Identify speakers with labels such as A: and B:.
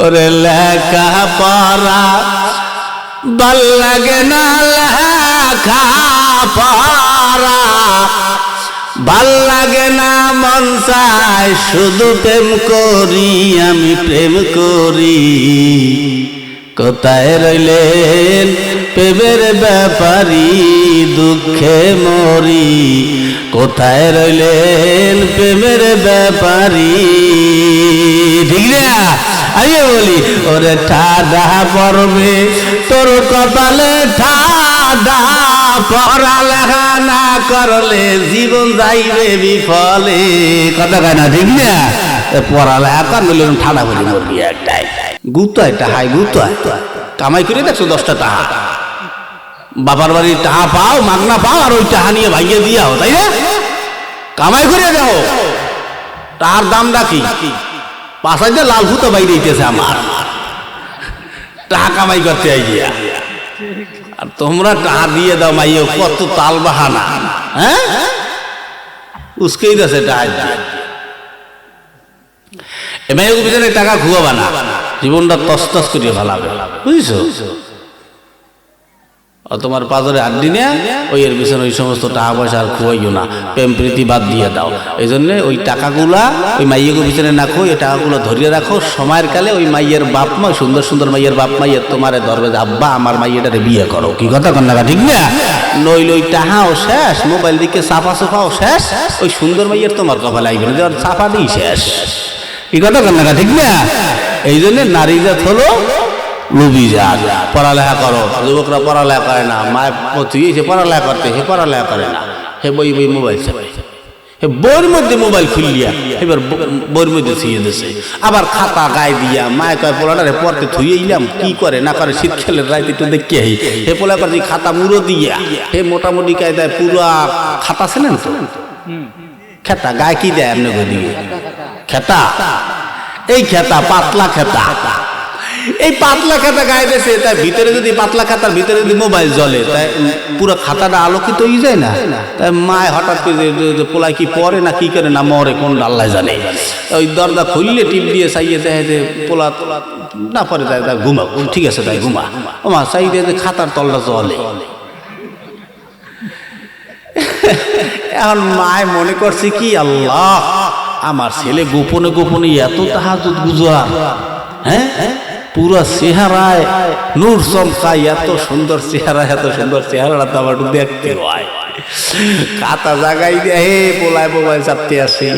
A: ওরে লেখা পড়া ভাল লাগে না, লেখা পড়া ভাল লাগে না, মন চায় শুধু প্রেম করি, আমি প্রেম করি। কোথায় রইলেন প্রেমের ব্যাপারী, দুঃখে মরি। কোথায় রইলেন প্রেমের ব্যাপারী, ঠিক না? আমি বলি ওরে ঠাডা পড়বে তোর কপালে, ঠাডা পড়ালেখা না করলে জীবন যাইবে বিফলে। কথা কয় না, ঠিক না? পড়ালেখা করলে ঠাডা করে মরবি একটাই। গুতায় টাহাই গুতায় কামাই করে দেখছো 10টা টাকা, বাবার বাড়ির টাকা পাও, মাগনা পাও, আর ওই টাকা নিয়ে ভাইয়ে দিয়াও, তাই না? কামাই করে যাও, তার দাম রাখি 5,000 লাল ভূত বাইরে দিতেছে আমার, টাকা কামাই করতে আই গিয়া। আর তোমরা টাকা দিয়ে দাও মাইয়ে, কত তাল বাহানা, হ্যাঁ উস্কেই দিয়েছে টাকা। এমআইয়ের পিছনে টাকা খুয়াবা না, জীবনটা তস করিয়ে ফেলাবে, বুঝছো? তোমার পাজরে আড্ডি নেয়া ওই এর পিছনে ওই সমস্ত টাকা পয়সা আর খুয়াইও না, প্রেম প্রীতি বাদ দিয়ে দাও। এই জন্য ওই টাকাগুলা ওই মাইয়ের পিছনে না খুঁই, ওই টাকাগুলো ধরিয়ে রাখো। সময়ের কালে ওই মাইয়ের বাপ মা, সুন্দর সুন্দর মাইয়ের বাপ মাইয়ের তোমারে ধরবে, আব্বা আমার মাইয়েটারে বিয়ে করো। কি কথা কন না, ঠিক না? নইলে ওই টাকাও শেষ, মোবাইল দিকে চাপা চোপাও শেষ, ওই সুন্দর মাইয়ের তোমার কপালে আইবে না, চাপা দিই শেষ। কি কথা কন না, ঠিক না? এই জন্য নারী জাত হলো লুবি জাত। পড়ালেখা করো, যুবকরা পড়ালেখা করে না, মায়ের প্রতি সে পড়ালেখা করতে, সে পড়ালেখা করে না, হে বই বই মোবাইল চাপাই, হে বইয়ের মধ্যে মোবাইল খুললিয়া এবার বইয়ের মধ্যে থুয়ে দিছে, আবার খাতা গায়ে দিয়া মায়ে কয় পোলাটারে পড়তে থুয়ে ইলাম, কি করে না করে শীত খেলের রাইতে একটু দেখে আই, হে পোলা করছি খাতা মুড়ো দিয়া, হে মোটামুটি কায়দায় পুরা খাতা ছিলেন তো খেতা গায়ে কি দেয় এমনি করে দিয়ে খেতা, এই খেতা পাতলা খেতা, এই পাতলা খাতা গায়ে দিয়েছে, তার ভিতরে যদি পাতলা খাতার ভিতরে যদি মোবাইল জ্বলে, তাই পুরো খাতাটা আলোকিত হয়ে যায় না? তাই মায় হঠাৎ করে পোলায় কি পরে না কি করে না মরে, কোন আল্লাহ জানে। ওই দরজা খুললে টিপ দিয়ে চাইয়ে দেখে যে পোলা না পরে তাই ঘুমা, ঠিক আছে তাই ঘুমা, ওমা চাই দিয়ে যে খাতার তলটা জ্বলে। এখন মায় মনে করছে কি, আল্লাহ আমার ছেলে গোপনে গোপনে এত তাহাজ্জুদ গুজার, হ্যাঁ পুরা চেহারায় নূর চমকায়, এত সুন্দর চেহারা, এত সুন্দর চেহারা তো আমার দেখতে হয়। খাতা জাগাই দিয়ে হে পোলায় মোবাইল চাপতে আসে।